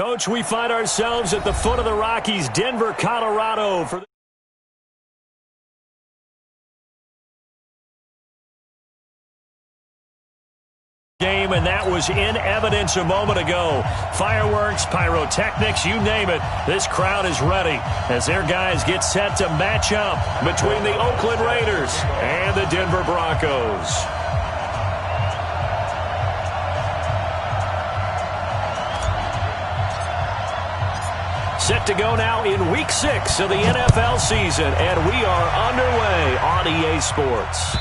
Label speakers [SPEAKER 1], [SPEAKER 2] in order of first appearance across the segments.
[SPEAKER 1] Coach, we find ourselves at the foot of the Rockies, Denver, Colorado for the game, and that was in evidence a moment ago. Fireworks, pyrotechnics, you name it. This crowd is ready as their guys get set to match up between the Oakland Raiders and the Denver Broncos. Set to go now in Week 6 of the NFL season, and we are underway on EA Sports.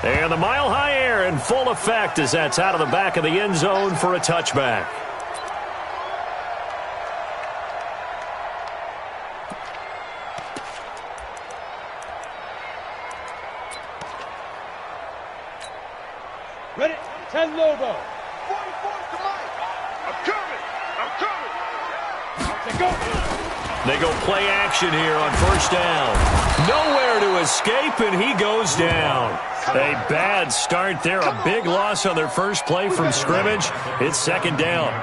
[SPEAKER 1] And the mile-high air in full effect as that's out of the back of the end zone for a touchback.
[SPEAKER 2] Ready? 10 Lobo.
[SPEAKER 3] 44 to Mike. I'm coming.
[SPEAKER 1] They go play action here on first down. Nowhere to escape, and he goes down. A bad start there. A big loss on their first play from scrimmage. It's second down.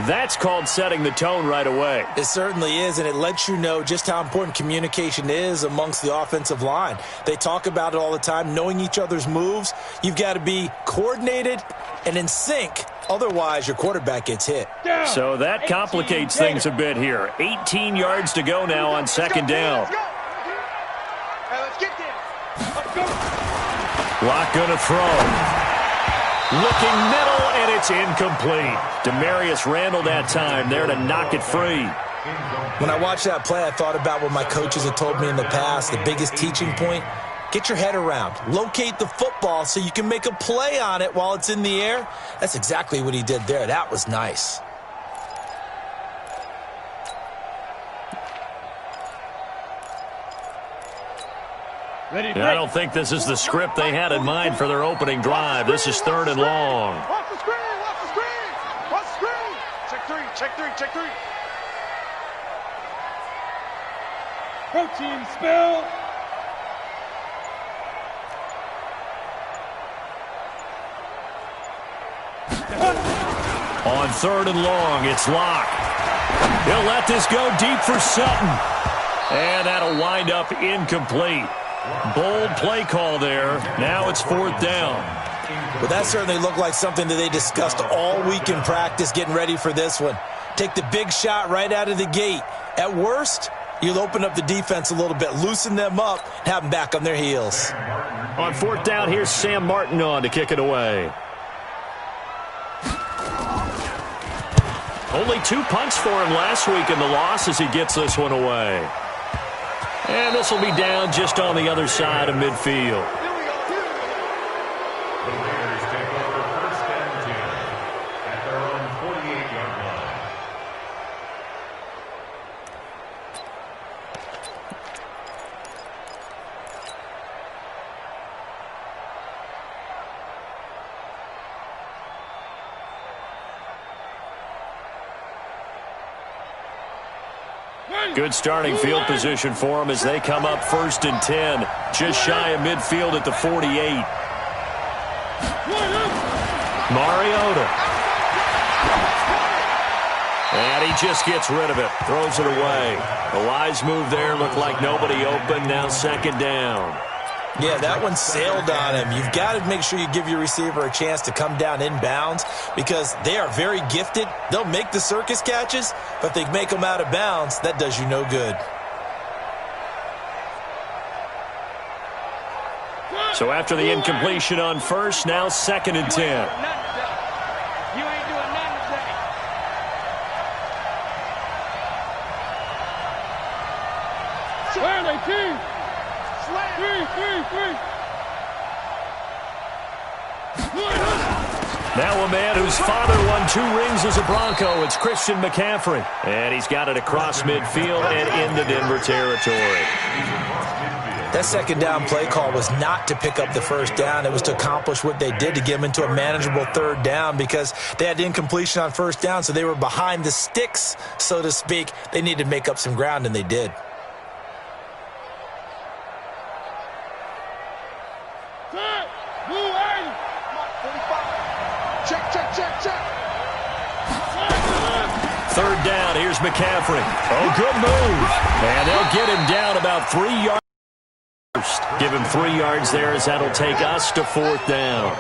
[SPEAKER 1] That's called setting the tone right away.
[SPEAKER 4] It certainly is, and it lets you know just how important communication is amongst the offensive line. They talk about it all the time, knowing each other's moves. You've got to be coordinated and in sync. Otherwise, your quarterback gets hit.
[SPEAKER 1] So that complicates things a bit here. 18 yards to go now on second down.
[SPEAKER 3] Let's get there.
[SPEAKER 1] Lock gonna throw. Looking middle, and it's incomplete. Demarius Randall that time there to knock it free.
[SPEAKER 4] When I watched that play, I thought about what my coaches had told me in the past. The biggest teaching point, get your head around. Locate the football so you can make a play on it while it's in the air. That's exactly what he did there. That was nice.
[SPEAKER 1] I don't think this is the script they had in mind for their opening drive. This is third and long.
[SPEAKER 3] Watch the screen. Watch the screen. Check three.
[SPEAKER 2] Protein spill.
[SPEAKER 1] On third and long, it's Locke. He'll let this go deep for Sutton. And that'll wind up incomplete. Bold play call there. Now it's fourth down.
[SPEAKER 4] Well, that certainly looked like something that they discussed all week in practice getting ready for this one. Take the big shot right out of the gate. At worst, you'll open up the defense a little bit, loosen them up, and have them back on their heels.
[SPEAKER 1] On fourth down, here's Sam Martin on to kick it away. Only 2 punts for him last week in the loss as he gets this one away. And this will be down just on the other side of midfield.
[SPEAKER 5] The Raiders take over first and 10 at their own 48-yard line.
[SPEAKER 1] Good starting field position for them as they come up first and 10. Just shy of midfield at the 48. Mariota. And he just gets rid of it. Throws it away. The wise move there. Looked like nobody open. Now second down.
[SPEAKER 4] Yeah, that one sailed on him. You've got to make sure you give your receiver a chance to come down inbounds because they are very gifted. They'll make the circus catches, but if they make them out of bounds, that does you no good.
[SPEAKER 1] So after the incompletion on first, now second and 10.
[SPEAKER 2] You ain't doing nothing today. Where are they, team? Three.
[SPEAKER 1] Now a man whose father won 2 rings as a Bronco. It's Christian McCaffrey. And he's got it across midfield and into Denver territory.
[SPEAKER 4] That second down play call was not to pick up the first down. It was to accomplish what they did to get them into a manageable third down because they had incompletion on first down, so they were behind the sticks, so to speak. They needed to make up some ground, and they did.
[SPEAKER 3] Check.
[SPEAKER 1] McCaffrey. Oh, good move. And they'll get him down about 3 yards. Give him 3 yards there as that'll take us to 4th down.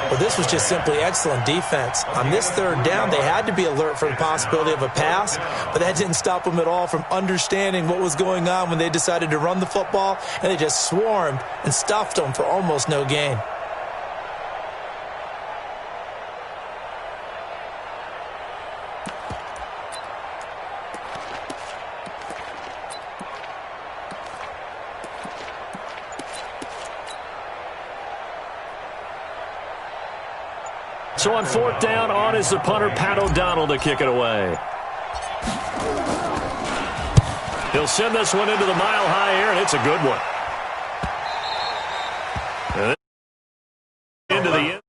[SPEAKER 4] Well, this was just simply excellent defense. On this 3rd down, they had to be alert for the possibility of a pass, but that didn't stop them at all from understanding what was going on when they decided to run the football, and they just swarmed and stuffed them for almost no gain.
[SPEAKER 1] So on 4th down, on is the punter, Pat O'Donnell, to kick it away. He'll send this one into the mile-high air, and it's a good one. Into the end.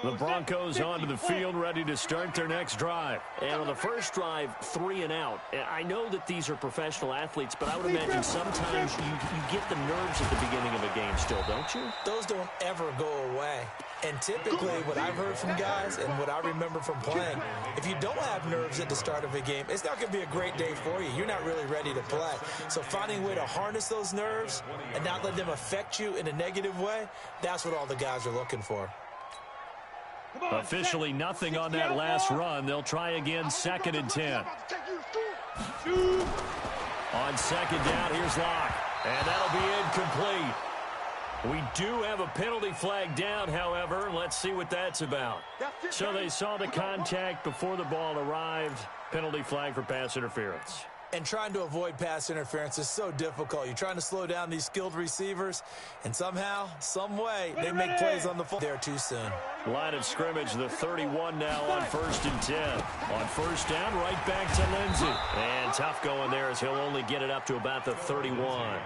[SPEAKER 1] The Broncos onto the field, ready to start their next drive.
[SPEAKER 6] And on the first drive, 3 and out. I know that these are professional athletes, but I would imagine sometimes you get the nerves at the beginning of a game still, don't you?
[SPEAKER 4] Those don't ever go away. And typically what I've heard from guys and what I remember from playing, if you don't have nerves at the start of a game, it's not going to be a great day for you. You're not really ready to play. So finding a way to harness those nerves and not let them affect you in a negative way, that's what all the guys are looking for.
[SPEAKER 1] Officially nothing on that last run. They'll try again, 2nd and 10. On 2nd down, here's Locke. And that'll be incomplete. We do have a penalty flag down, however. Let's see what that's about. So they saw the contact before the ball arrived. Penalty flag for pass interference.
[SPEAKER 4] And trying to avoid pass interference is so difficult. You're trying to slow down these skilled receivers, and somehow, some way, they make plays on the foot there too soon.
[SPEAKER 1] Line of scrimmage, the 31 now on 1st and 10. On 1st down, right back to Lindsey. And tough going there as he'll only get it up to about the 31.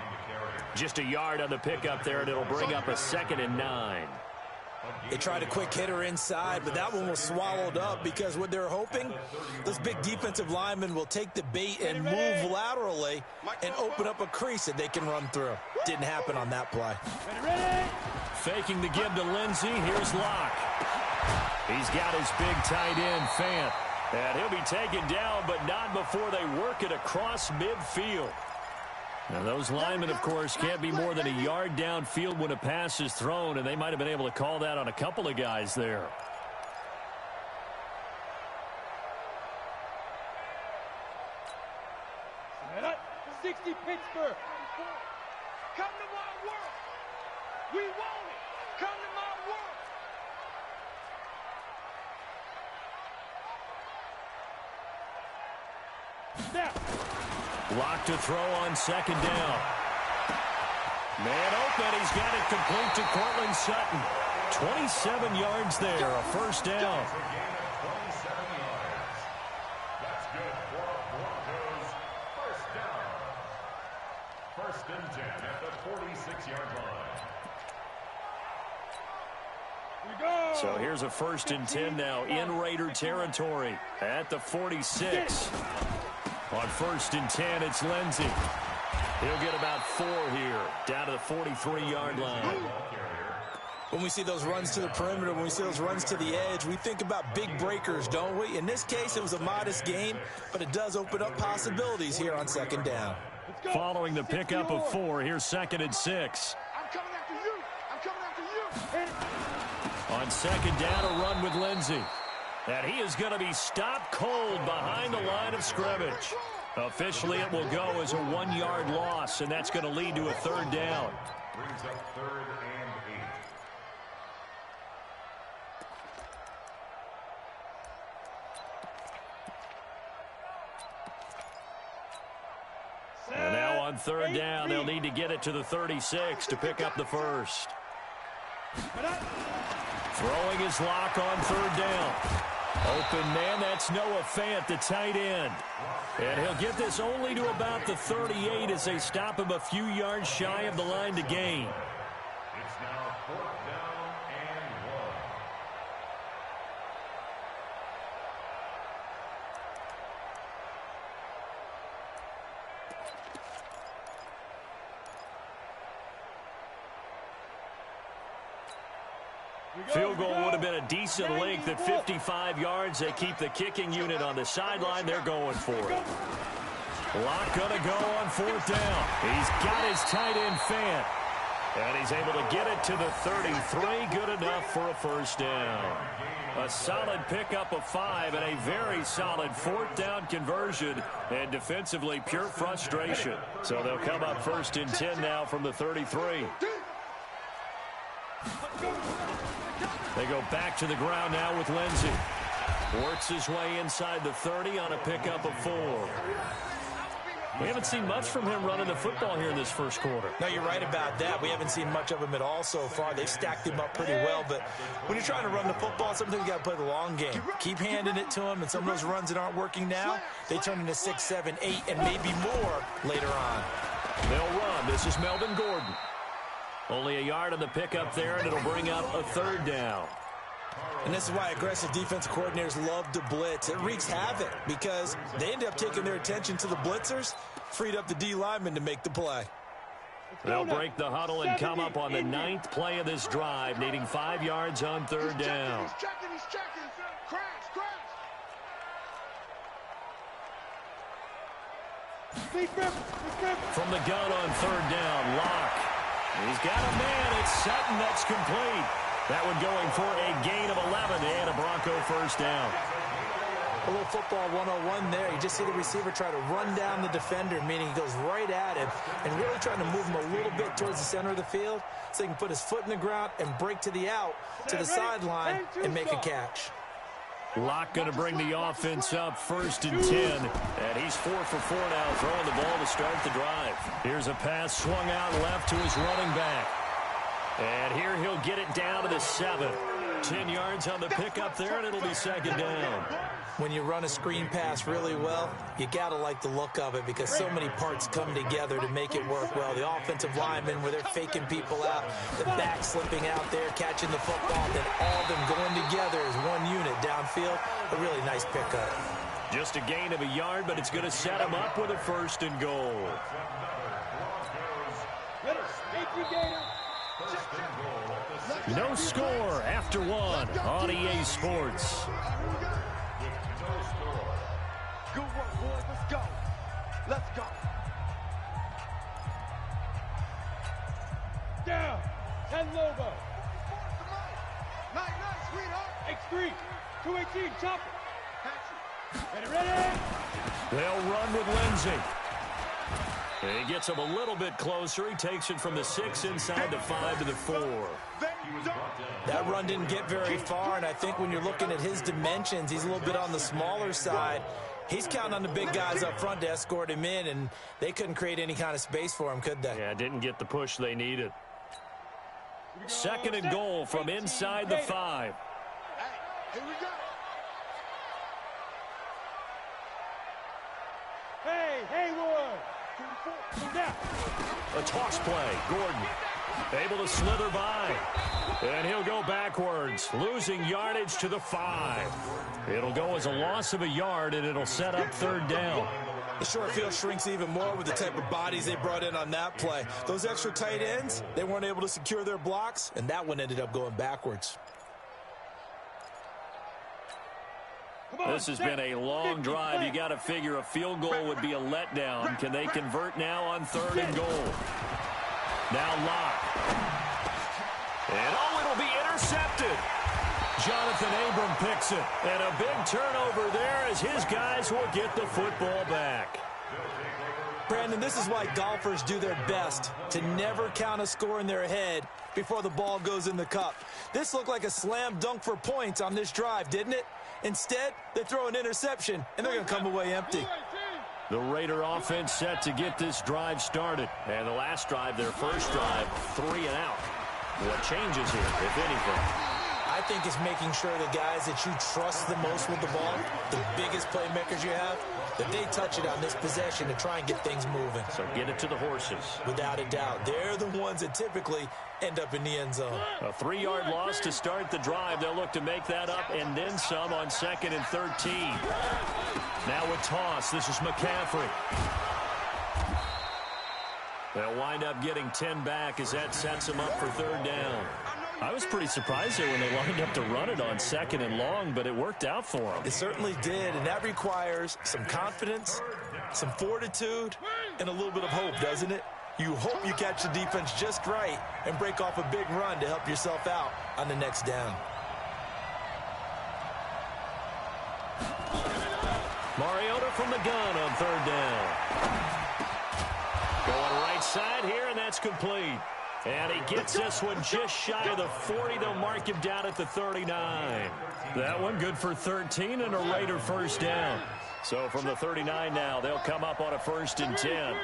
[SPEAKER 1] Just a yard on the pickup there, and it'll bring up a 2nd and 9.
[SPEAKER 4] They tried a quick hitter inside, but that one was swallowed up because what they're hoping, those big defensive linemen will take the bait and move laterally and open up a crease that they can run through. Didn't happen on that play.
[SPEAKER 1] Faking the give to Lindsey. Here's Locke. He's got his big tight end, Fant. And he'll be taken down, but not before they work it across midfield. Now, those linemen, of course, can't be more than a yard downfield when a pass is thrown, and they might have been able to call that on a couple of guys there.
[SPEAKER 2] Set up. 60 Pittsburgh.
[SPEAKER 3] Come to my world. We want it. Come to my world.
[SPEAKER 2] Snap.
[SPEAKER 1] Lock to throw on 2nd down. Man open. He's got it complete to Cortland Sutton. 27 yards there, a 1st down.
[SPEAKER 5] That's good for Broncos. 1st down. 1st and 10 at the 46-yard line.
[SPEAKER 1] So here's a 1st and 10 now in Raider territory at the 46. On 1st and 10, it's Lindsey. He'll get about 4 here, down to the 43-yard line.
[SPEAKER 4] When we see those runs to the perimeter, when we see those runs to the edge, we think about big breakers, don't we? In this case, it was a modest gain, but it does open up possibilities here on 2nd down.
[SPEAKER 1] Following the pickup of 4, here's 2nd and 6.
[SPEAKER 3] I'm coming after you. I'm coming after you.
[SPEAKER 1] On 2nd down, a run with Lindsey. And he is going to be stopped cold behind the line of scrimmage. Officially, it will go as a 1-yard loss, and that's going to lead to a 3rd down.
[SPEAKER 5] Brings up 3rd and 8.
[SPEAKER 1] And now on 3rd down, they'll need to get it to the 36 to pick up the 1st. Throwing his Lock on 3rd down. Open man, that's Noah Fant, the tight end. And he'll get this only to about the 38 as they stop him a few yards shy of the line to gain.
[SPEAKER 5] It's now 4th down and 1.
[SPEAKER 1] Field goal would have been a decent length at 55 yards. They keep the kicking unit on the sideline. They're going for it. Locke going to go on fourth down. He's got his tight end Fant. And he's able to get it to the 33. Good enough for a first down. A solid pickup of 5 and a very solid fourth down conversion. And defensively, pure frustration. So they'll come up first and 10 now from the 33. They go back to the ground now with Lindsey. Works his way inside the 30 on a pickup of 4. We haven't seen much from him running the football here in this first quarter.
[SPEAKER 4] No, you're right about that. We haven't seen much of him at all so far. They've stacked him up pretty well, but when you're trying to run the football, sometimes you got to play the long game. Keep handing it to him, and some of those runs that aren't working now, they turn into 6, 7, 8, and maybe more later on.
[SPEAKER 1] They'll run. This is Melvin Gordon. Only a yard on the pickup there, and it'll bring up a third down.
[SPEAKER 4] And this is why aggressive defensive coordinators love to blitz. It wreaks havoc because they end up taking their attention to the blitzers, freed up the D lineman to make the play.
[SPEAKER 1] They'll break the huddle and come up on the 9th play of this drive, needing 5 yards on third down.
[SPEAKER 3] He's checking. Crash.
[SPEAKER 1] From the gun on third down, Locke. He's got a man. It's Sutton that's complete. That one going for a gain of 11 and a Bronco first down.
[SPEAKER 4] A little football 101 there. You just see the receiver try to run down the defender, meaning he goes right at him and really trying to move him a little bit towards the center of the field so he can put his foot in the ground and break to the out, to the sideline, and make a catch.
[SPEAKER 1] Locke going to bring the offense up first and 10. And he's 4 for 4 now, throwing the ball to start the drive. Here's a pass swung out left to his running back. And here he'll get it down to the 7. 10 yards on the pickup there, and it'll be second down.
[SPEAKER 4] When you run a screen pass really well, you got to like the look of it because so many parts come together to make it work well. The offensive linemen, where they're faking people out, the back slipping out there, catching the football, then all of them going together as one unit downfield. A really nice pickup.
[SPEAKER 1] Just a gain of a yard, but it's going to set him up with a first and goal. No score after 1 on EA Sports.
[SPEAKER 3] Good work, boys. Let's go.
[SPEAKER 2] Down. 10 Lobo.
[SPEAKER 3] Night, sweetheart.
[SPEAKER 2] X3. 218. Chopper. Ready.
[SPEAKER 1] They'll run with Lindsey. He gets him a little bit closer. He takes it from the 6 inside the 5 to the 4.
[SPEAKER 4] That run didn't get very far, and I think when you're looking at his dimensions, he's a little bit on the smaller side. He's counting on the big guys up front to escort him in, and they couldn't create any kind of space for him, could they?
[SPEAKER 1] Yeah, didn't get the push they needed. Second and goal from inside the 5.
[SPEAKER 3] Here we go.
[SPEAKER 2] Hey, Haywood.
[SPEAKER 1] A toss play. Gordon able to slither by. And he'll go backwards, losing yardage to the 5. It'll go as a loss of a yard, and it'll set up third down.
[SPEAKER 4] The short field shrinks even more with the type of bodies they brought in on that play. Those extra tight ends, they weren't able to secure their blocks, and that one ended up going backwards.
[SPEAKER 1] This has been a long drive. You got to figure a field goal would be a letdown. Can they convert now on third and goal? Now Locke. And it'll be intercepted. Jonathan Abram picks it. And a big turnover there as his guys will get the football back.
[SPEAKER 4] Brandon, this is why golfers do their best to never count a score in their head before the ball goes in the cup. This looked like a slam dunk for points on this drive, didn't it? Instead, they throw an interception, and they're going to come away empty.
[SPEAKER 1] The Raider offense set to get this drive started. And the last drive, their first drive, 3 and out. What changes here, if anything?
[SPEAKER 4] I think it's making sure the guys that you trust the most with the ball, the biggest playmakers you have, that they touch it on this possession to try and get things moving.
[SPEAKER 1] So get it to the horses.
[SPEAKER 4] Without a doubt. They're the ones that typically end up in the end zone.
[SPEAKER 1] A 3-yard loss to start the drive. They'll look to make that up and then some on 2nd and 13. Now a toss. This is McCaffrey. They'll wind up getting 10 back as that sets them up for third down. I was pretty surprised there when they lined up to run it on 2nd and long, but it worked out for them.
[SPEAKER 4] It certainly did, and that requires some confidence, some fortitude, and a little bit of hope, doesn't it? You hope you catch the defense just right and break off a big run to help yourself out on the next down.
[SPEAKER 1] Mariota from the gun on 3rd down. Going right side here, and that's complete. And he gets this one just shy of the 40. They'll mark him down at the 39. That one good for 13 and a Raider first down. So from the 39 now, they'll come up on a 1st and 10.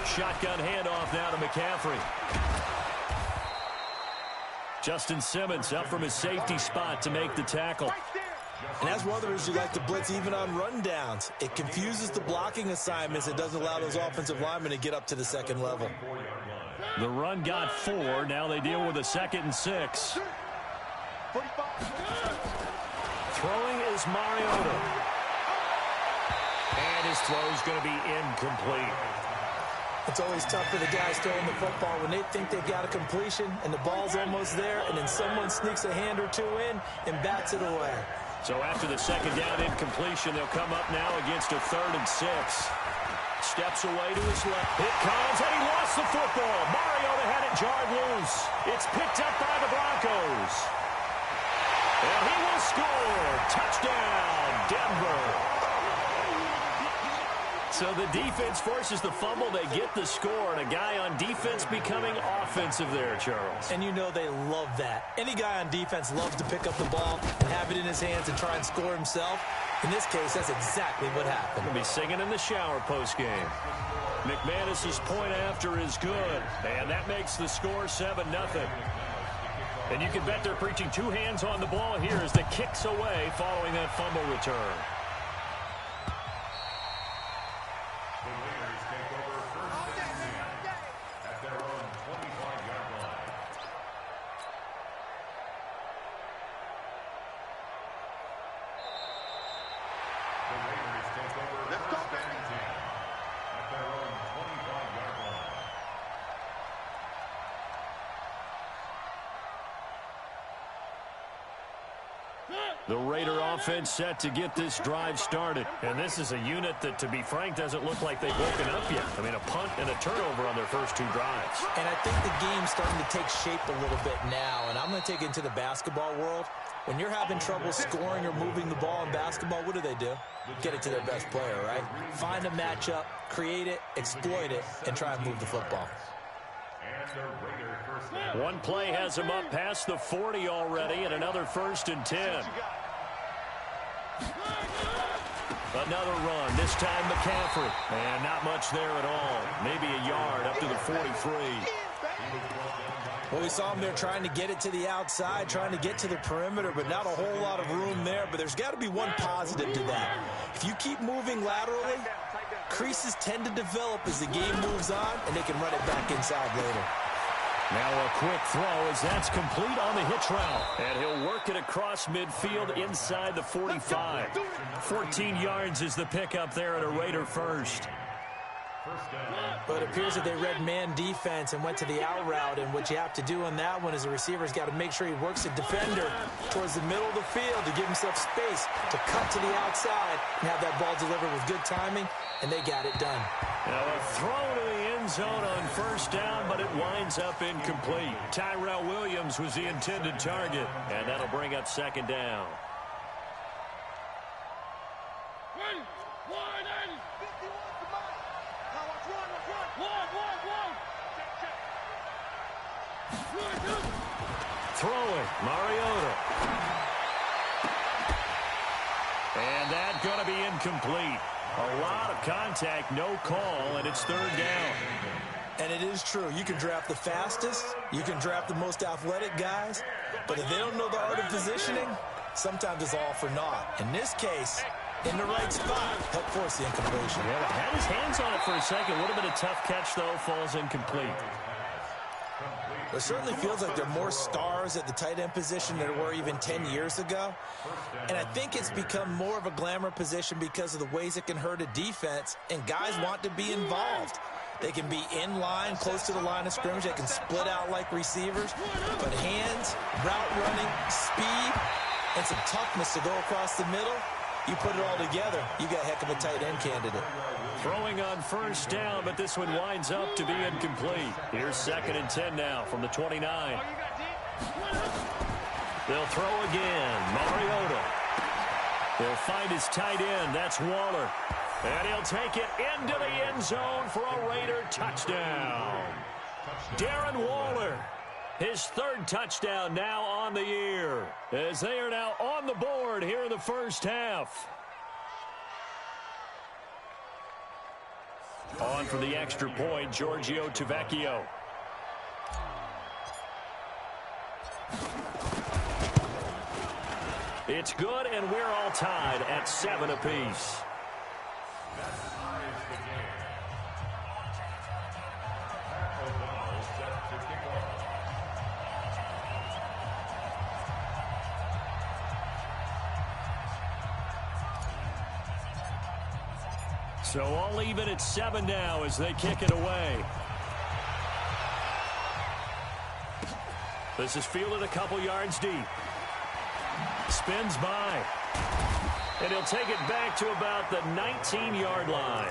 [SPEAKER 1] Shotgun handoff now to McCaffrey. Justin Simmons up from his safety spot to make the tackle.
[SPEAKER 4] And as runners, you like to blitz even on rundowns. It confuses the blocking assignments. It doesn't allow those offensive linemen to get up to the 2nd level.
[SPEAKER 1] The run got 4. Now they deal with a 2nd and 6. Throwing is Mariota. And his throw's going to be incomplete.
[SPEAKER 4] It's always tough for the guys throwing the football when they think they've got a completion and the ball's almost there, and then someone sneaks a hand or two in and bats it away.
[SPEAKER 1] So after the 2nd down incompletion, they'll come up now against a 3rd and 6. Steps away to his left. It comes, and he lost the football. Mariota had it jarred loose. It's picked up by the Broncos. And he will score. Touchdown, Denver. So the defense forces the fumble. They get the score, and a guy on defense becoming offensive there, Charles.
[SPEAKER 4] And you know they love that. Any guy on defense loves to pick up the ball and have it in his hands and try and score himself. In this case, that's exactly what happened.
[SPEAKER 1] He'll be singing in the shower postgame. McManus's point after is good, and that makes the score 7-0. And you can bet they're preaching 2 hands on the ball here as the kick's away following that fumble return. The Raider offense set to get this drive started. And this is a unit that, to be frank, doesn't look like they've woken up yet. I mean, a punt and a turnover on their first 2 drives.
[SPEAKER 4] And I think the game's starting to take shape a little bit now. And I'm going to take it into the basketball world. When you're having trouble scoring or moving the ball in basketball, what do? Get it to their best player, right? Find a matchup, create it, exploit it, and try and move the football.
[SPEAKER 1] One play has him up past the 40 already, and another 1st and 10. Another run, this time McCaffrey. And not much there at all. Maybe a yard up to the 43.
[SPEAKER 4] Well, we saw him there trying to get it to the outside, trying to get to the perimeter, but not a whole lot of room there. But there's got to be one positive to that. If you keep moving laterally, creases tend to develop as the game moves on, and they can run it back inside later.
[SPEAKER 1] Now a quick throw as that's complete on the hitch route. And he'll work it across midfield inside the 45. 14 yards is the pickup there at a Raider first.
[SPEAKER 4] But it appears that they read man defense and went to the out route, and what you have to do on that one is the receiver's got to make sure he works the defender towards the middle of the field to give himself space to cut to the outside and have that ball delivered with good timing, and they got it done.
[SPEAKER 1] Now a throw to the end zone on first down, but it winds up incomplete. Tyrell Williams was the intended target, and that'll bring up 2nd down. Throwing, Mariota. And that's going to be incomplete. A lot of contact, no call, and it's 3rd down.
[SPEAKER 4] And it is true. You can draft the fastest. You can draft the most athletic guys. But if they don't know the art of positioning, sometimes it's all for naught. In this case, in the right spot, help force the incompletion.
[SPEAKER 1] Yeah, had his hands on it for a second. Would have been a tough catch, though. Falls incomplete.
[SPEAKER 4] It certainly feels like there are more stars at the tight end position than there were even 10 years ago. And I think it's become more of a glamour position because of the ways it can hurt a defense, and guys want to be involved. They can be in line, close to the line of scrimmage. They can split out like receivers. But hands, route running, speed, and some toughness to go across the middle, you put it all together, you got a heck of a tight end candidate.
[SPEAKER 1] Throwing on first down, but this one winds up to be incomplete. Here's 2nd and 10 now from the 29. They'll throw again. Mariota. He'll find his tight end. That's Waller. And he'll take it into the end zone for a Raider touchdown. Darren Waller, his 3rd touchdown now on the year, as they are now on the board here in the first half. On for the extra point, Giorgio Tavecchio. It's good, and we're all tied at 7 apiece. So all even at 7 now as they kick it away. This is fielded a couple yards deep. Spins by. And he'll take it back to about the 19-yard line.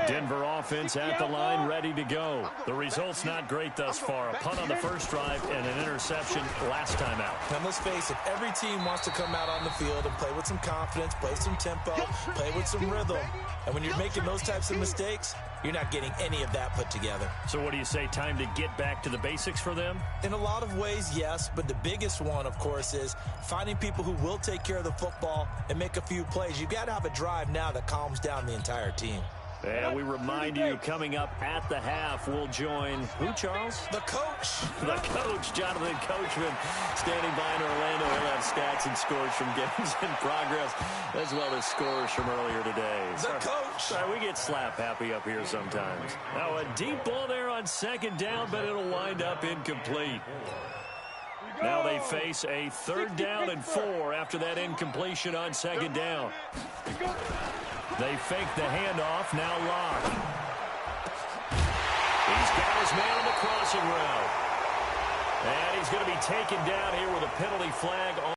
[SPEAKER 1] Denver offense at the line, ready to go. The result's not great thus far. A punt on the first drive and an interception last time out.
[SPEAKER 4] Now, let's face it, every team wants to come out on the field and play with some confidence, play some tempo, play with some rhythm. And when you're making those types of mistakes, you're not getting any of that put together.
[SPEAKER 1] So what do you say, time to get back to the basics for them?
[SPEAKER 4] In a lot of ways, yes, but the biggest one, of course, is finding people who will take care of the football and make a few plays. You've got to have a drive now that calms down the entire team.
[SPEAKER 1] And we remind you, coming up at the half, we'll join who, Charles?
[SPEAKER 4] The coach.
[SPEAKER 1] The coach, Jonathan Coachman, standing by in Orlando. He'll have stats and scores from games in progress, as well as scores from earlier today.
[SPEAKER 4] The coach.
[SPEAKER 1] Sorry, we get slap happy up here sometimes. Now, a deep ball there on 2nd down, but it'll wind up incomplete. Now they face a 3rd down and 4 after that incompletion on 2nd down. They fake the handoff, now Locke. He's got his man on the crossing route. And he's going to be taken down here with a penalty flag on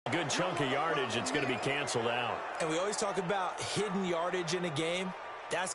[SPEAKER 1] a good chunk of yardage. It's going to be canceled out.
[SPEAKER 4] And we always talk about hidden yardage in a game. That's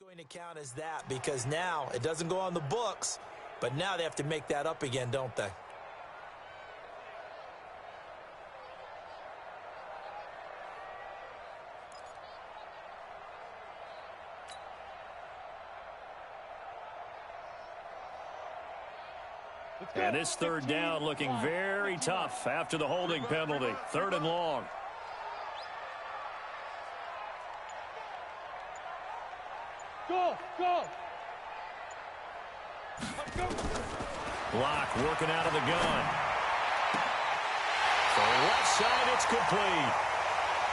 [SPEAKER 4] going to count as that, because now it doesn't go on the books, but now they have to make that up again, don't they?
[SPEAKER 1] And this 3rd down looking very tough after the holding penalty. 3rd and long.
[SPEAKER 2] Go!
[SPEAKER 1] Locke working out of the gun. For left side, it's complete.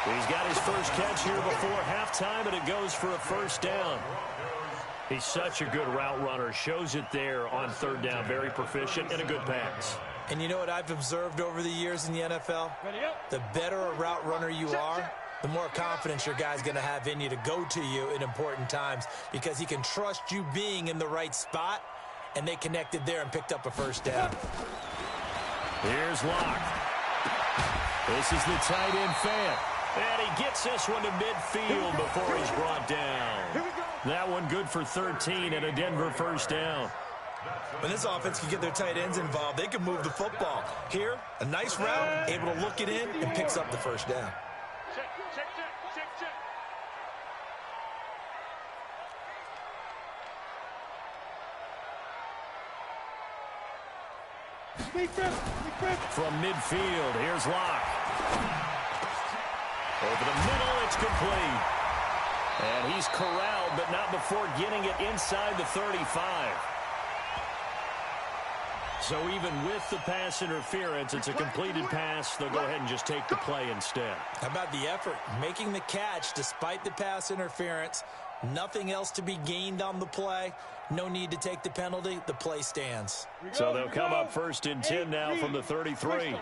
[SPEAKER 1] He's got his first catch here before halftime, and it goes for a 1st down. He's such a good route runner. Shows it there on 3rd down. Very proficient and a good pass.
[SPEAKER 4] And you know what I've observed over the years in the NFL? The better a route runner you are, the more confidence your guy's going to have in you to go to you in important times, because he can trust you being in the right spot, and they connected there and picked up a 1st down.
[SPEAKER 1] Here's Locke. This is the tight end Fant. And he gets this one to midfield before he's brought down. That one good for 13 and a Denver 1st down.
[SPEAKER 4] When this offense can get their tight ends involved, they can move the football. Here, a nice route, able to look it in, and picks up the 1st down.
[SPEAKER 3] Check, check, check, check, check.
[SPEAKER 1] From midfield, here's Locke. Over the middle, it's complete. And he's corralled, but not before getting it inside the 35. So even with the pass interference, it's a completed pass. They'll go ahead and just take the play instead.
[SPEAKER 4] How about the effort? Making the catch despite the pass interference. Nothing else to be gained on the play. No need to take the penalty. The play stands.
[SPEAKER 1] So they'll come up 1st and 10 now from the 33.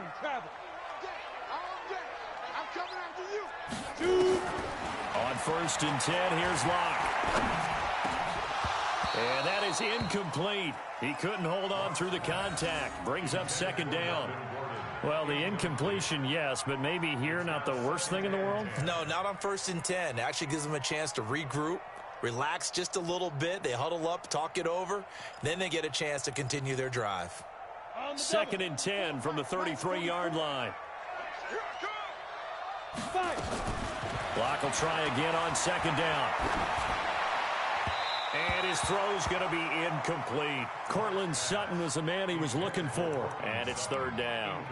[SPEAKER 1] On 1st and 10, here's Locke. And that is incomplete. He couldn't hold on through the contact. Brings up 2nd down. Well, the incompletion, yes, but maybe here not the worst thing in the world?
[SPEAKER 4] No, not on 1st and 10. Actually gives them a chance to regroup, relax just a little bit. They huddle up, talk it over. Then they get a chance to continue their drive.
[SPEAKER 1] 2nd and 10 from the 33-yard line. Locke will try again on 2nd down. And his throw's going to be incomplete. Cortland Sutton was the man he was looking for. And it's 3rd down.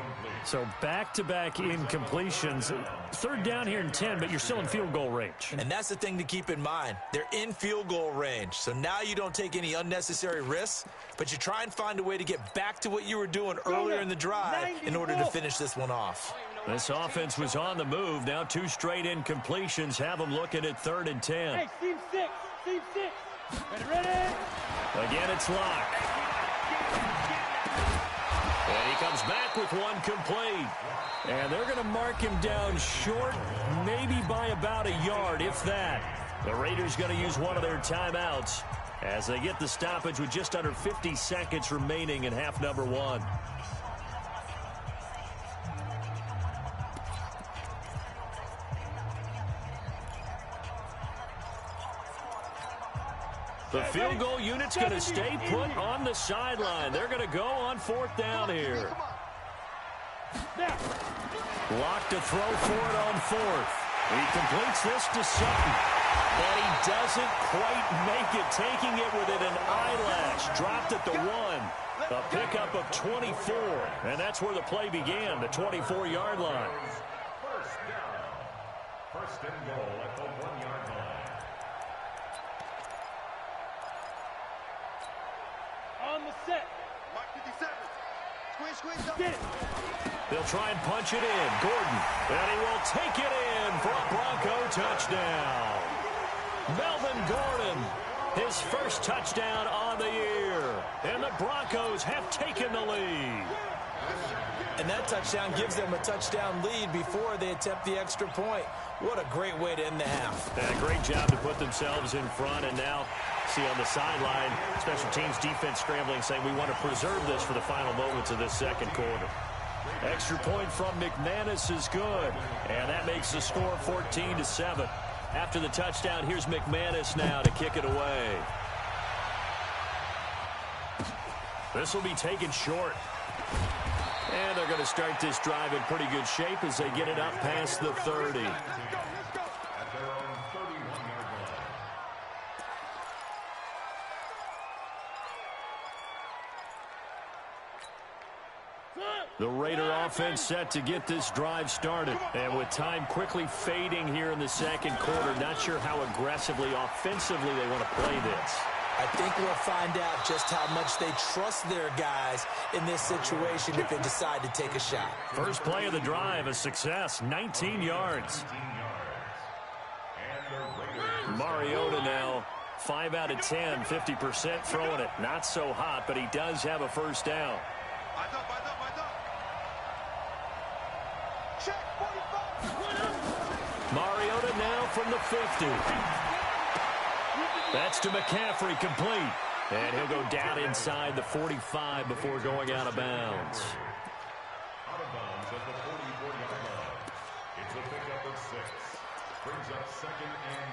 [SPEAKER 1] So back-to-back incompletions. 3rd down here in 10, but you're still in field goal range.
[SPEAKER 4] And that's the thing to keep in mind. They're in field goal range. So now you don't take any unnecessary risks, but you try and find a way to get back to what you were doing earlier in the drive in order to finish this one off.
[SPEAKER 1] This offense was on the move. Now 2 straight incompletions have them looking at 3rd and 10.
[SPEAKER 2] Hey, team 6. Team 6. Ready?
[SPEAKER 1] Again, it's Locke. And he comes back with one complete. And they're going to mark him down short, maybe by about a yard, if that. The Raiders going to use one of their timeouts as they get the stoppage with just under 50 seconds remaining in half number 1. The field goal unit's going to stay put on the sideline. They're going to go on 4th down here. Locke to throw for it on 4th. He completes this to Sutton. And he doesn't quite make it, taking it within an eyelash. Dropped at the 1. A pickup of 24. And that's where the play began, the 24-yard line.
[SPEAKER 5] 1st down. 1st and goal at the 1-yard line.
[SPEAKER 2] On the set.
[SPEAKER 3] Mark 57. Squeeze up.
[SPEAKER 2] Get it.
[SPEAKER 1] They'll try and punch it in. Gordon. And he will take it in for a Bronco touchdown. Melvin Gordon, his first touchdown on the year. And the Broncos have taken the lead.
[SPEAKER 4] And that touchdown gives them a touchdown lead before they attempt the extra point. What a great way to end the half.
[SPEAKER 1] And a great job to put themselves in front. And now, see on the sideline, special teams defense scrambling, saying we want to preserve this for the final moments of this 2nd quarter. Extra point from McManus is good. And that makes the score 14-7. After the touchdown, here's McManus now to kick it away. This will be taken short. And they're going to start this drive in pretty good shape as they get it up past the 30.
[SPEAKER 5] At their own 31-yard line.
[SPEAKER 1] The Raider offense set to get this drive started. And with time quickly fading here in the 2nd quarter, not sure how aggressively, offensively they want to play this.
[SPEAKER 4] I think we'll find out just how much they trust their guys in this situation if they decide to take a shot.
[SPEAKER 1] First play of the drive, a success, 19 yards. Mariota now, 5 out of 10, 50% throwing it. Not so hot, but he does have a 1st down.
[SPEAKER 3] Eyes up. Check, 45.
[SPEAKER 1] Mariota now from the 50. That's to McCaffrey, complete. And he'll go down inside the 45 before going out of bounds.
[SPEAKER 5] Out of bounds at the 44-yard line. It's a pickup of 6. Brings up 2nd and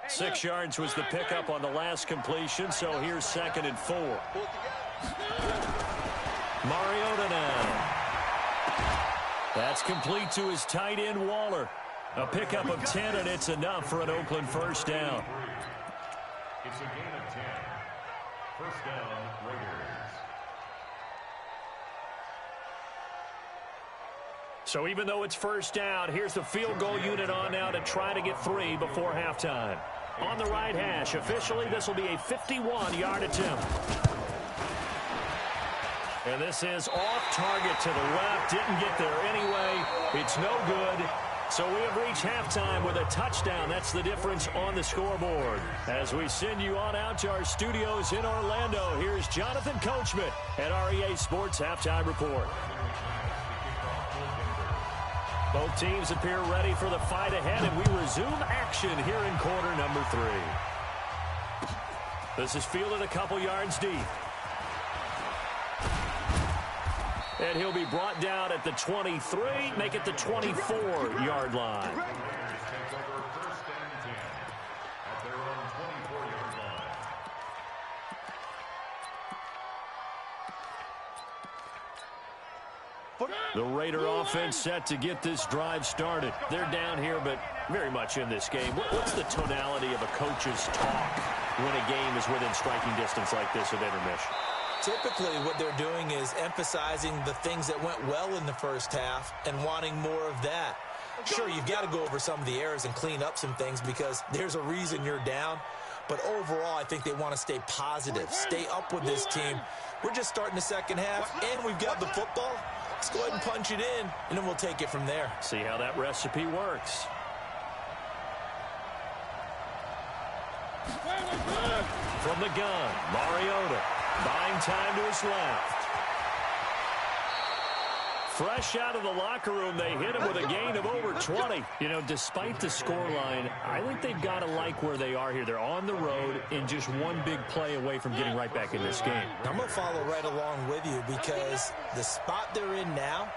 [SPEAKER 5] 4.
[SPEAKER 1] 6 yards was the pickup on the last completion, so here's 2nd and 4. Mariota now. That's complete to his tight end, Waller. A pickup of 10, and it's enough for an Oakland first down.
[SPEAKER 5] It's a gain of 10. First down, Raiders.
[SPEAKER 1] So even though it's first down, here's the field goal unit on now to try to get 3 before halftime. On the right hash, officially this will be a 51-yard attempt. And this is off target to the left. Didn't get there anyway. It's no good. So we have reached halftime with a touchdown. That's the difference on the scoreboard. As we send you on out to our studios in Orlando, here's Jonathan Coachman at REA Sports Halftime Report. Both teams appear ready for the fight ahead, and we resume action here in quarter number 3. This is fielded a couple yards deep. And he'll be brought down at the 23, make it the 24-yard line.
[SPEAKER 5] Takes over first and 10 at their own 24-yard line.
[SPEAKER 1] The Raider offense set to get this drive started. They're down here, but very much in this game. What's the tonality of a coach's talk when a game is within striking distance like this at intermission?
[SPEAKER 4] Typically, what they're doing is emphasizing the things that went well in the first half and wanting more of that. Sure, you've got to go over some of the errors and clean up some things because there's a reason you're down. But overall, I think they want to stay positive, stay up with this team. We're just starting the second half, and we've got the football. Let's go ahead and punch it in, and then we'll take it from there.
[SPEAKER 1] See how that recipe works. From the gun, Mariota. Buying time to his left. Fresh out of the locker room, they hit him with a gain of over 20. You know, despite the scoreline, I think they've got to like where they are here. They're on the road and just one big play away from getting right back in this game.
[SPEAKER 4] I'm going to follow right along with you because the spot they're in now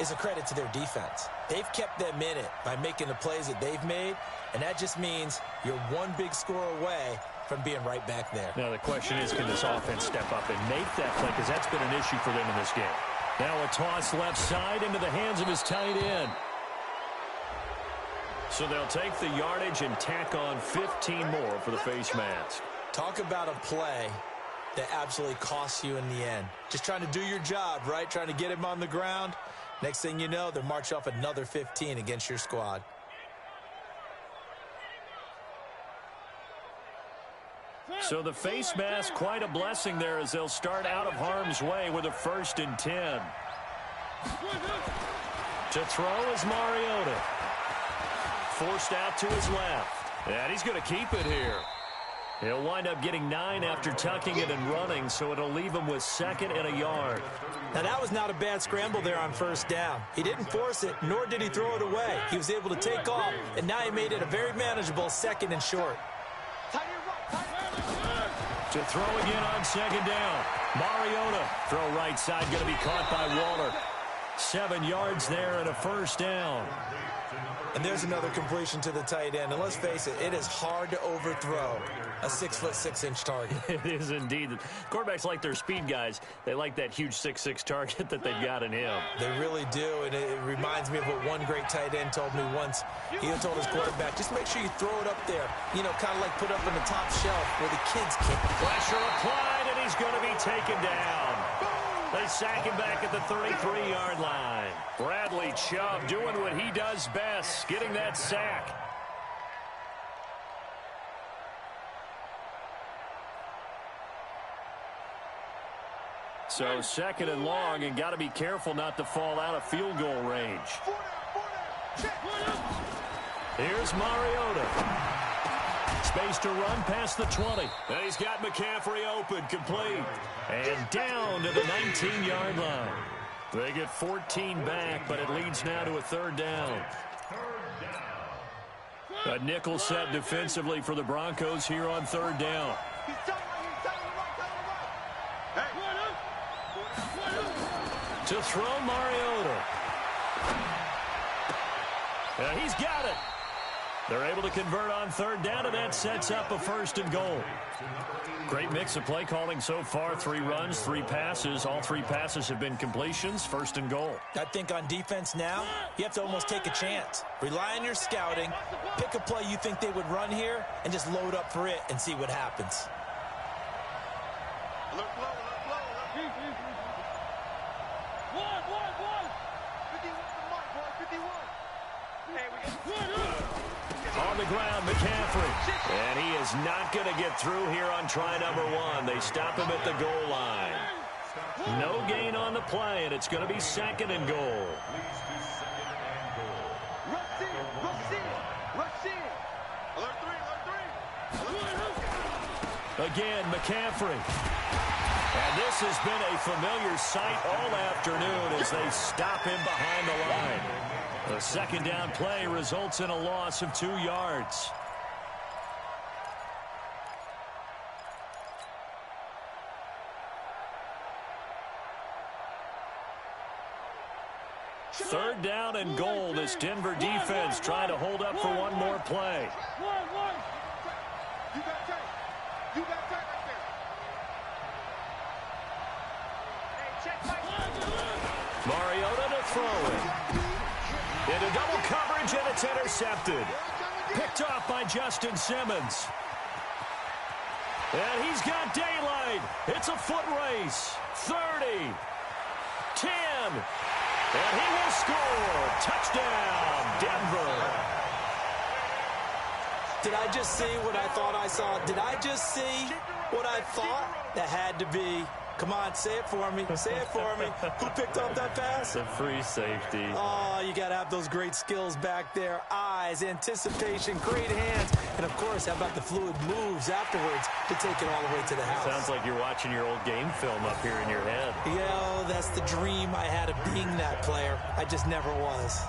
[SPEAKER 4] is a credit to their defense. They've kept them in it by making the plays that they've made, and that just means you're one big score away from being right back there.
[SPEAKER 1] Now the question is, can this offense step up and make that play? Because that's been an issue for them in this game. Now a toss left side into the hands of his tight end. So they'll take the yardage and tack on 15 more for the face mask.
[SPEAKER 4] Talk about a play that absolutely costs you in the end. Just trying to do your job, right? Trying to get him on the ground. Next thing you know, they're marching off another 15 against your squad.
[SPEAKER 1] So the face mask, quite a blessing there as they'll start out of harm's way with a 1st and 10. To throw is Mariota. Forced out to his left. And he's going to keep it here. He'll wind up getting 9 after tucking it and running, so it'll leave him with 2nd and a yard.
[SPEAKER 4] Now that was not a bad scramble there on 1st down. He didn't force it, nor did he throw it away. He was able to take off, and now he made it a very manageable 2nd and short.
[SPEAKER 1] To throw again on 2nd down. Mariota, throw right side, going to be caught by Waller. 7 yards there and a 1st down.
[SPEAKER 4] And there's another completion to the tight end. And let's face it, it is hard to overthrow a 6'6" target.
[SPEAKER 1] It is indeed. Quarterbacks like their speed guys. They like that huge 6'6" target that they've got in him.
[SPEAKER 4] They really do, and it reminds me of what one great tight end told me once. He told his quarterback, just make sure you throw it up there. You know, kind of like put up on the top shelf where the kids can't.
[SPEAKER 1] Pressure applied, and he's going to be taken down. They sack him back at the 33-yard line. Bradley Chubb doing what he does best, getting that sack. So 2nd and long, and got to be careful not to fall out of field goal range. Here's Mariota. Space to run past the 20. And he's got McCaffrey open, complete. And down to the 19-yard line. They get 14 back, but it leads now to a 3rd down. A nickel set defensively for the Broncos here on 3rd down. To throw Mariota. And he's got it. They're able to convert on third down, and that sets up a first and goal. Great mix of play calling so far. 3 runs, 3 passes. All 3 passes have been completions. First and goal.
[SPEAKER 4] I think on defense now, you have to almost take a chance. Rely on your scouting. Pick a play you think they would run here, and just load up for it and see what happens.
[SPEAKER 3] Look low, look low, look.
[SPEAKER 2] 1.
[SPEAKER 3] 51 the mark, boy, 51. Hey, we got
[SPEAKER 1] On the ground, McCaffrey. And he is not going to get through here on try number 1. They stop him at the goal line. No gain on the play, and it's going to be second and goal.
[SPEAKER 3] rush in, rush in, rush in. Alert 3, alert 3.
[SPEAKER 1] Again, McCaffrey. And this has been a familiar sight all afternoon as they stop him behind the line. The second down play results in a loss of 2 yards. Third down and goal. This Denver defense trying to hold up for one more play.
[SPEAKER 2] 1.
[SPEAKER 3] You got tight. You got tight right there. Hey, check my.
[SPEAKER 1] Mariota to throw it. Into double coverage, and it's intercepted. Picked off by Justin Simmons. And he's got daylight. It's a foot race. 30. 10. And he will score. Touchdown, Denver.
[SPEAKER 4] Did I just see what I thought I saw? Did I just see what I thought? That had to be. Come on, say it for me. Say it for me. Who picked up that pass?
[SPEAKER 6] It's a free safety.
[SPEAKER 4] Oh, you got to have those great skills back there. Eyes, anticipation, great hands. And, of course, how about the fluid moves afterwards to take it all the way to the house?
[SPEAKER 6] Sounds like you're watching your old game film up here in your head.
[SPEAKER 4] Yeah, that's the dream I had of being that player. I just never was.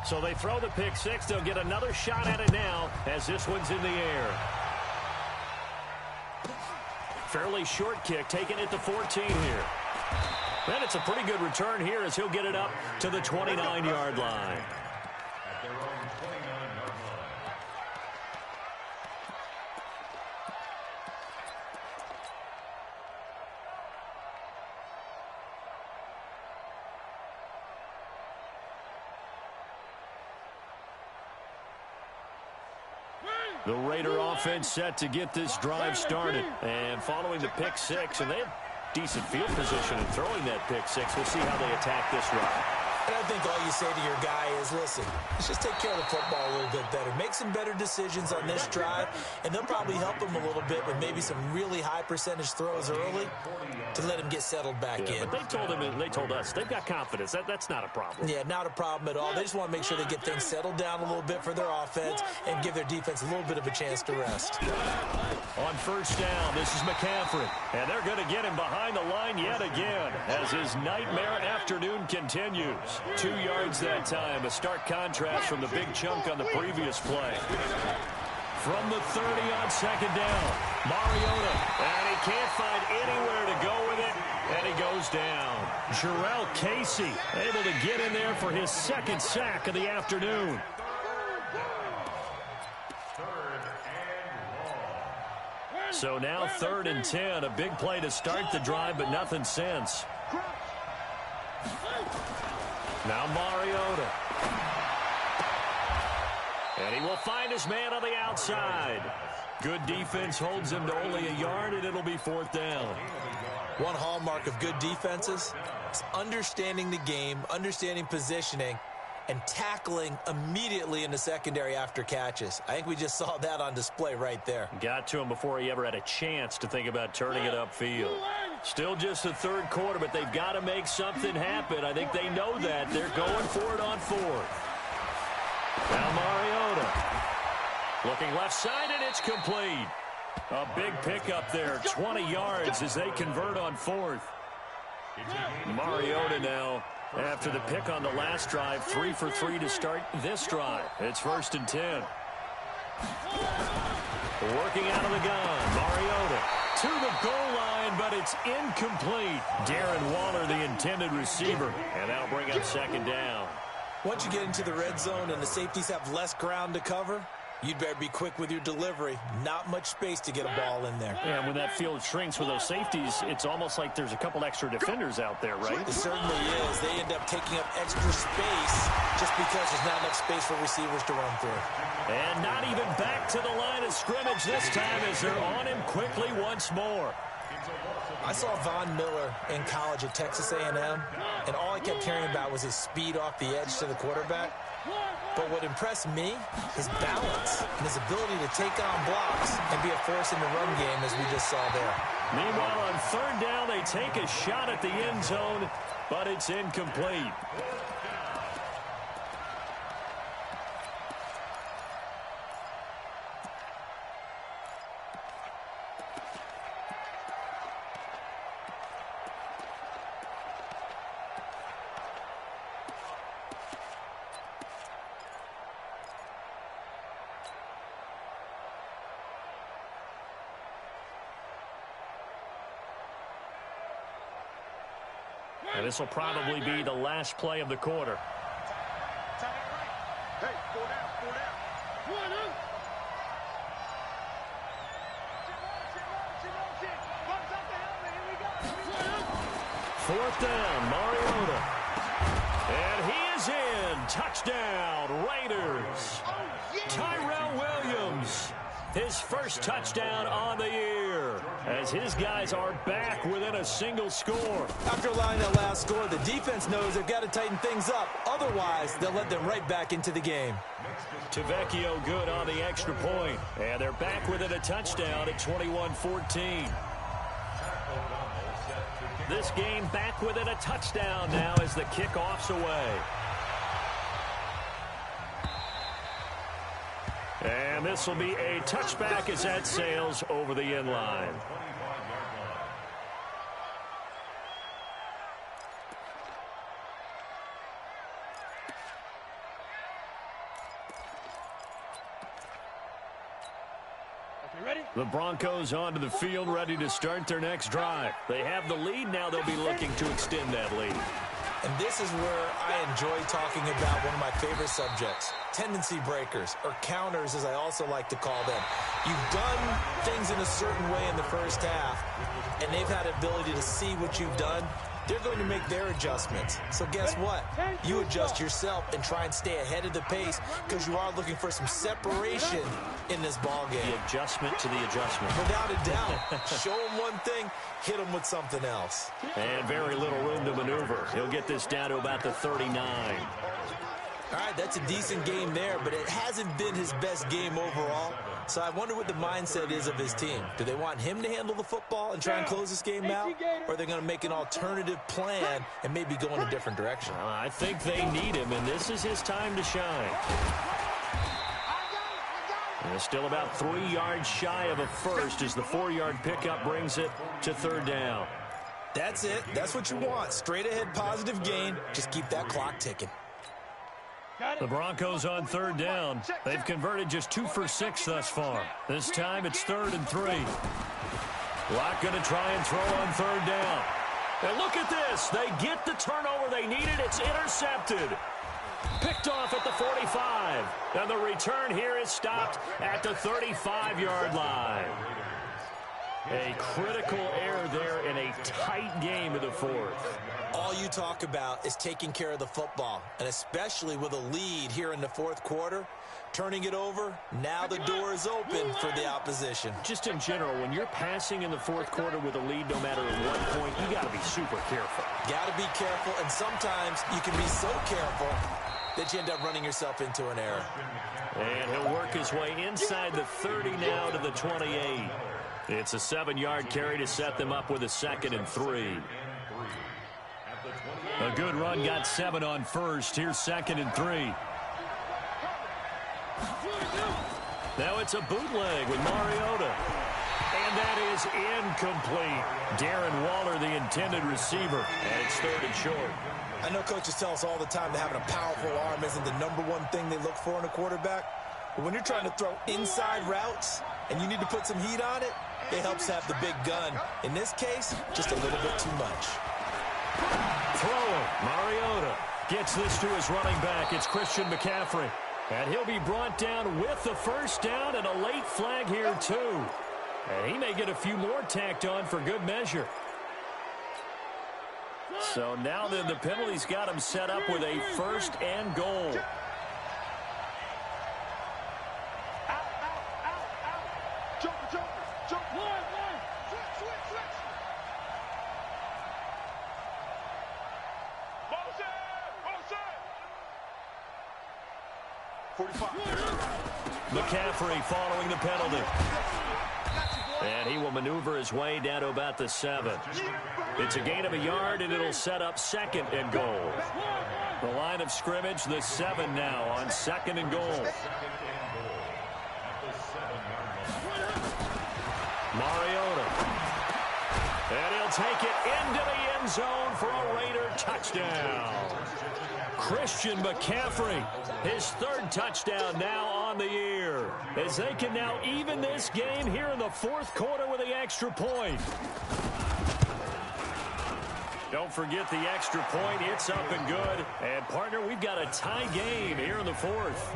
[SPEAKER 1] So they throw the pick six. They'll get another shot at it now as this one's in the air. Fairly short kick, taking it to 14 here. And it's a pretty good return here as he'll get it up to the 29-yard line.
[SPEAKER 5] At their own 29-yard line.
[SPEAKER 1] The Raider offense set to get this drive started. And following the pick six, and they have decent field position in throwing that pick six. We'll see how they attack this drive.
[SPEAKER 4] And I think all you say to your guy is, listen, let's just take care of the football a little bit better. Make some better decisions on this drive, and they'll probably help him a little bit with maybe some really high percentage throws early to let him get settled back in.
[SPEAKER 1] But they told us they've got confidence. That's not a problem.
[SPEAKER 4] Yeah, not a problem at all. They just want to make sure they get things settled down a little bit for their offense and give their defense a little bit of a chance to rest.
[SPEAKER 1] On first down, this is McCaffrey. And they're going to get him behind the line yet again as his nightmare afternoon continues. 2 yards that time, a stark contrast from the big chunk on the previous play. From the 30 on second down, Mariota, and he can't find anywhere to go with it, and he goes down. Jarrell Casey able to get in there for his second sack of the afternoon. So now 3rd and 10, a big play to start the drive, but nothing since. Now Mariota. And he will find his man on the outside. Good defense holds him to only a yard, and it'll be 4th down.
[SPEAKER 4] One hallmark of good defenses is understanding the game, understanding positioning, and tackling immediately in the secondary after catches. I think we just saw that on display right there.
[SPEAKER 1] Got to him before he ever had a chance to think about turning it upfield. Still just the 3rd quarter, but they've got to make something happen. I think they know that. They're going for it on 4th. Now Mariota. Looking left side, and it's complete. A big pickup there, 20 yards as they convert on 4th. Mariota now, after the pick on the last drive, 3 for 3 to start this drive. It's 1st and 10. Working out of the gun, Mariota to the goal line, but it's incomplete. Darren Waller, the intended receiver, and that'll bring up 2nd down.
[SPEAKER 4] Once you get into the red zone and the safeties have less ground to cover, you'd better be quick with your delivery. Not much space to get a ball in there.
[SPEAKER 1] Yeah, when that field shrinks with those safeties, it's almost like there's a couple extra defenders out there, right?
[SPEAKER 4] It certainly is. They end up taking up extra space just because there's not enough space for receivers to run through.
[SPEAKER 1] And not even back to the line of scrimmage this time as they're on him quickly once more.
[SPEAKER 4] I saw Von Miller in college at Texas A&M, and all I kept hearing about was his speed off the edge to the quarterback. But what impressed me, his balance and his ability to take on blocks and be a force in the run game, as we just saw there.
[SPEAKER 1] Meanwhile, on 3rd down, they take a shot at the end zone, but it's incomplete. And this will probably be the last play of the quarter.
[SPEAKER 3] Hey, 4 down.
[SPEAKER 1] 4th down, Mariota. And he is in. Touchdown, Raiders. Tyrell Williams, his first touchdown on the year, as his guys are back within a single score.
[SPEAKER 4] After allowing that last score, the defense knows they've got to tighten things up. Otherwise, they'll let them right back into the game.
[SPEAKER 1] Tavecchio good on the extra point. And they're back within a touchdown at 21-14. This game back within a touchdown now as the kickoff's away. And this will be a touchback as that sails over the end line. The Broncos onto the field, ready to start their next drive. They have the lead now. They'll be looking to extend that lead.
[SPEAKER 4] And this is where I enjoy talking about one of my favorite subjects, tendency breakers, or counters as I also like to call them. You've done things in a certain way in the first half, and they've had the ability to see what you've done. They're going to make their adjustments. So guess what? You adjust yourself and try and stay ahead of the pace because you are looking for some separation in this ball game.
[SPEAKER 1] The adjustment to the adjustment.
[SPEAKER 4] Without a doubt. Show them one thing, hit them with something else.
[SPEAKER 1] And very little room to maneuver. He'll get this down to about the 39.
[SPEAKER 4] All right, that's a decent game there, but it hasn't been his best game overall. So I wonder what the mindset is of his team. Do they want him to handle the football and try and close this game out? Or are they going to make an alternative plan and maybe go in a different direction?
[SPEAKER 1] I think they need him, and this is his time to shine. And still about 3 yards shy of a first as the 4-yard pickup brings it to 3rd down.
[SPEAKER 4] That's it. That's what you want. Straight ahead positive gain. Just keep that clock ticking.
[SPEAKER 1] The Broncos on 3rd down. They've converted just 2 for 6 thus far. This time it's 3rd and 3. Locke going to try and throw on 3rd down. And look at this. They get the turnover they needed. It's intercepted. Picked off at the 45. And the return here is stopped at the 35-yard line. A critical error there in a tight game of the 4th.
[SPEAKER 4] All you talk about is taking care of the football, and especially with a lead here in the 4th quarter, turning it over, now the door is open for the opposition.
[SPEAKER 1] Just in general, when you're passing in the 4th quarter with a lead, no matter at what point, you got to be super careful.
[SPEAKER 4] Got to be careful, and sometimes you can be so careful that you end up running yourself into an error.
[SPEAKER 1] And he'll work his way inside the 30 now to the 28. It's a 7-yard carry to set them up with a 2nd and 3. A good run got 7 on first. Here's 2nd and 3. Now it's a bootleg with Mariota. And that is incomplete. Darren Waller, the intended receiver, and it's 3rd and short.
[SPEAKER 4] I know coaches tell us all the time that having a powerful arm isn't the #1 thing they look for in a quarterback. But when you're trying to throw inside routes and you need to put some heat on it, it helps have the big gun. In this case, just a little bit too much.
[SPEAKER 1] Throwing, Mariota gets this to his running back. It's Christian McCaffrey. And he'll be brought down with the first down and a late flag here, too. And he may get a few more tacked on for good measure. So now then the penalty's got him set up with a 1st and goal. McCaffrey following the penalty. And he will maneuver his way down to about the 7. It's a gain of a yard, and it'll set up 2nd and goal. The line of scrimmage, the 7 now on 2nd and goal. Mariota. And he'll take it into the end zone for a Raider touchdown. Christian McCaffrey, his 3rd touchdown now on the year, as they can now even this game here in the 4th quarter with the extra point. Don't forget the extra point. It's up and good. And, partner, we've got a tie game here in the 4th.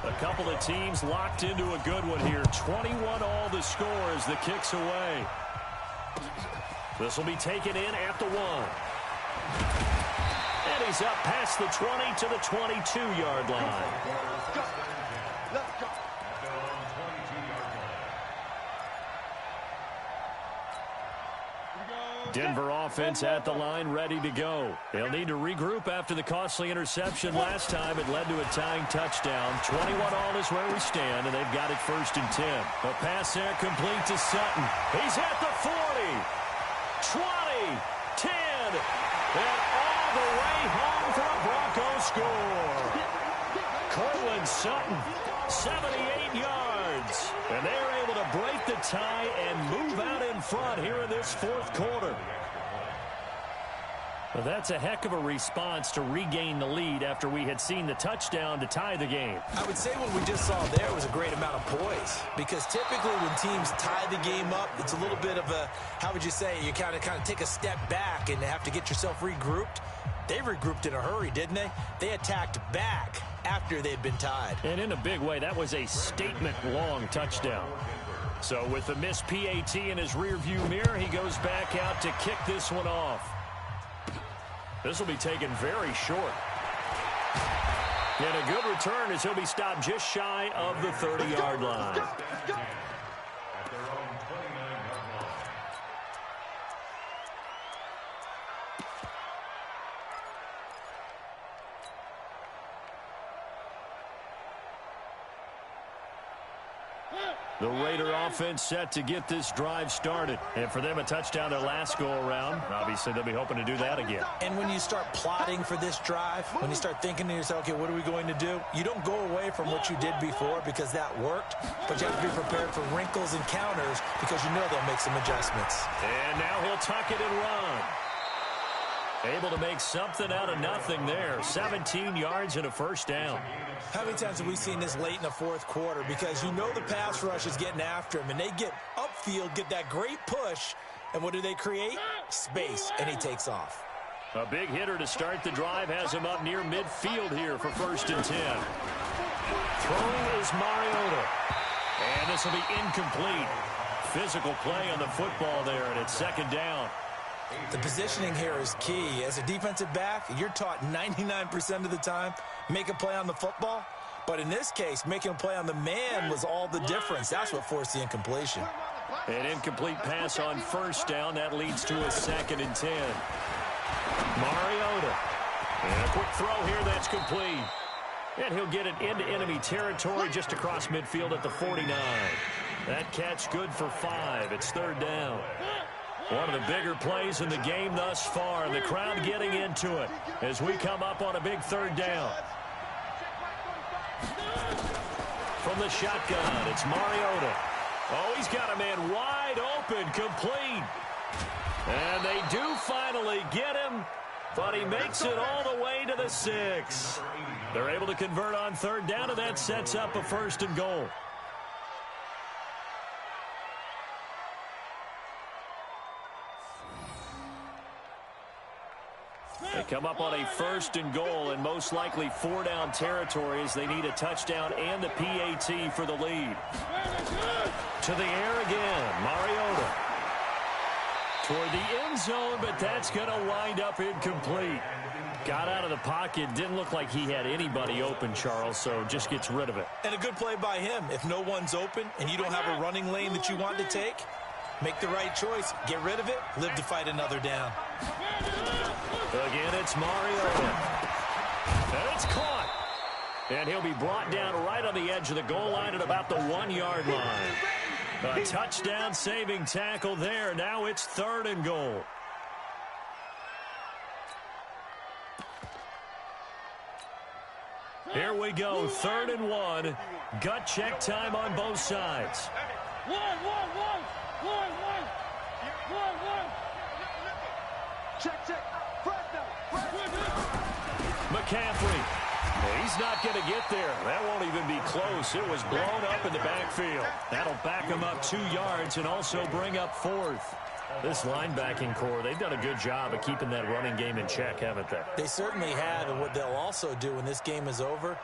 [SPEAKER 1] A couple of teams locked into a good one here. 21 all the score as the kick's away. This will be taken in at the 1. And he's up past the 20 to the 22-yard line.
[SPEAKER 3] Let's go.
[SPEAKER 1] Denver offense at the line, ready to go. They'll need to regroup after the costly interception last time. It led to a tying touchdown. 21 all is where we stand, and they've got it 1st and 10. The pass there complete to Sutton. He's at the 40. 20, 10, and all the way home for a Broncos score. Cortland Sutton, 78 yards. And they're able to break the tie and move out in front here in this 4th quarter. Well, that's a heck of a response to regain the lead after we had seen the touchdown to tie the game.
[SPEAKER 4] I would say what we just saw there was a great amount of poise, because typically when teams tie the game up, it's a little bit of a, how would you say, you kind of take a step back and have to get yourself regrouped. They regrouped in a hurry, didn't they? They attacked back after they'd been tied.
[SPEAKER 1] And in a big way, that was a statement-long touchdown. So with the missed PAT in his rearview mirror, he goes back out to kick this one off. This will be taken very short. And a good return as he'll be stopped just shy of the 30-yard line. The Raider offense set to get this drive started. And for them, a touchdown their last go-around. Obviously, they'll be hoping to do that again.
[SPEAKER 4] And when you start plotting for this drive, when you start thinking to yourself, okay, what are we going to do? You don't go away from what you did before because that worked, but you have to be prepared for wrinkles and counters because you know they'll make some adjustments.
[SPEAKER 1] And now he'll tuck it and run. Able to make something out of nothing there. 17 yards and a first down.
[SPEAKER 4] How many times have we seen this late in the 4th quarter? Because you know the pass rush is getting after him, and they get upfield, get that great push, and what do they create? Space, and he takes off.
[SPEAKER 1] A big hitter to start the drive has him up near midfield here for 1st and 10. Throwing is Mariota. And this will be incomplete. Physical play on the football there, and it's 2nd down.
[SPEAKER 4] The positioning here is key. As a defensive back, you're taught 99% of the time, make a play on the football. But in this case, making a play on the man was all the difference. That's what forced the incompletion.
[SPEAKER 1] An incomplete pass on 1st down. That leads to a 2nd and 10. Mariota. And a quick throw here that's complete. And he'll get it into enemy territory just across midfield at the 49. That catch good for 5. It's 3rd down. One of the bigger plays in the game thus far, and the crowd getting into it as we come up on a big 3rd down. From the shotgun, it's Mariota. Oh, he's got a man wide open, complete. And they do finally get him, but he makes it all the way to the 6. They're able to convert on third down, and that sets up a 1st and goal. They come up on a 1st and goal, and most likely 4-down territory as they need a touchdown and the PAT for the lead. To the air again, Mariota. Toward the end zone, but that's going to wind up incomplete. Got out of the pocket, didn't look like he had anybody open, Charles, so just gets rid of it.
[SPEAKER 4] And a good play by him. If no one's open and you don't have a running lane that you want to take, make the right choice. Get rid of it. Live to fight another down.
[SPEAKER 1] Again, it's Mariota. And it's caught. And he'll be brought down right on the edge of the goal line at about the 1-yard line. A touchdown-saving tackle there. Now it's 3rd and goal. Here we go, 3rd and 1. Gut check time on both sides.
[SPEAKER 2] One.
[SPEAKER 3] Check. First down.
[SPEAKER 1] McCaffrey. He's not going to get there. That won't even be close. It was blown up in the backfield. That'll back him up 2 yards and also bring up 4th. This linebacking core, they've done a good job of keeping that running game in check, haven't they?
[SPEAKER 4] They certainly have, and what they'll also do when this game is over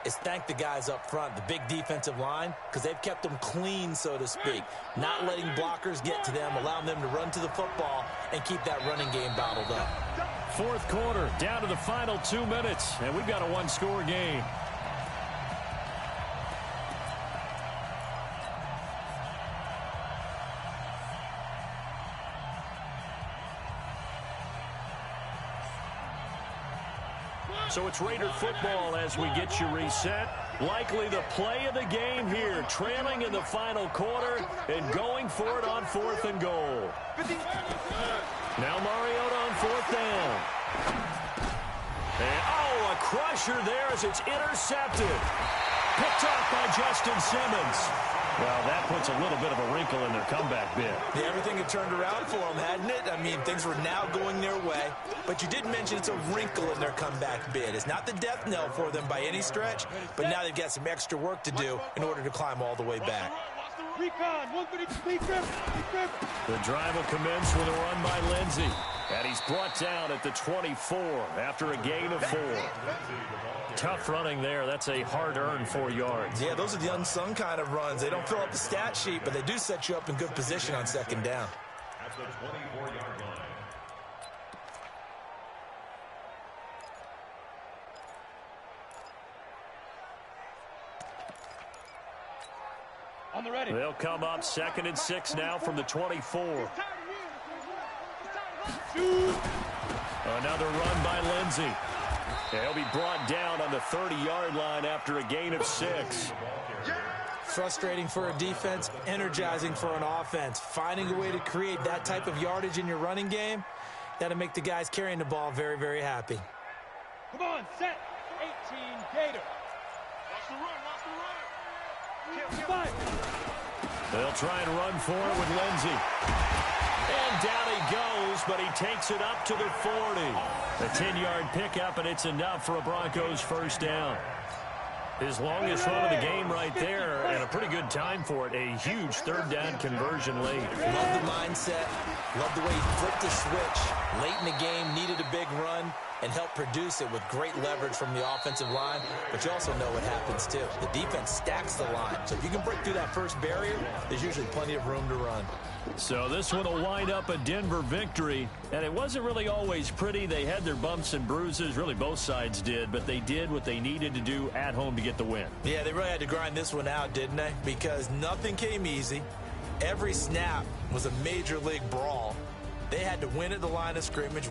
[SPEAKER 4] is thank the guys up front, the big defensive line, because they've kept them clean, so to speak, not letting blockers get to them, allowing them to run to the football and keep that running game bottled up.
[SPEAKER 1] 4th quarter, down to the final 2 minutes, and we've got a 1-score game. So it's Raider football as we get you reset. Likely the play of the game here, trailing in the final quarter and going for it on 4th and goal. Now Mariota on 4th down. And, a crusher there as it's intercepted. Picked off by Justin Simmons. Well, that puts a little bit of a wrinkle in their comeback bid.
[SPEAKER 4] Yeah, everything had turned around for them, hadn't it? I mean, things were now going their way. But you did mention it's a wrinkle in their comeback bid. It's not the death knell for them by any stretch, but now they've got some extra work to do in order to climb all the way back.
[SPEAKER 2] Recon, 150,
[SPEAKER 1] The drive will commence with a run by Lindsey. And he's brought down at the 24 after a gain of 4. Tough running there. That's a hard-earned 4 yards.
[SPEAKER 4] Yeah, those are the unsung kind of runs. They don't fill up the stat sheet, but they do set you up in good position on 2nd down.
[SPEAKER 5] At the 24-yard line.
[SPEAKER 2] On the ready.
[SPEAKER 1] They'll come up 2nd and 6 now from the 24. Another run by Lindsey. He'll be brought down on the 30-yard line after a gain of 6.
[SPEAKER 4] Frustrating for a defense, energizing for an offense. Finding a way to create that type of yardage in your running game, that'll make the guys carrying the ball very, very happy.
[SPEAKER 2] Come on, set. 18, Gator.
[SPEAKER 1] They'll try and run for it with Lindsey. And down he goes, but he takes it up to the 40. A 10-yard pickup, and it's enough for a Broncos 1st down. His longest run of the game right there, and a pretty good time for it. A huge 3rd down conversion late.
[SPEAKER 4] Love the mindset. Love the way he flipped the switch. Late in the game, needed a big run, and helped produce it with great leverage from the offensive line. But you also know what happens, too. The defense stacks the line. So if you can break through that first barrier, there's usually plenty of room to run.
[SPEAKER 1] So this one will wind up a Denver victory. And it wasn't really always pretty. They had their bumps and bruises. Really, both sides did. But they did what they needed to do at home to get the win.
[SPEAKER 4] Yeah, they really had to grind this one out, didn't they? Because nothing came easy. Every snap was a major league brawl. They had to win at the line of scrimmage.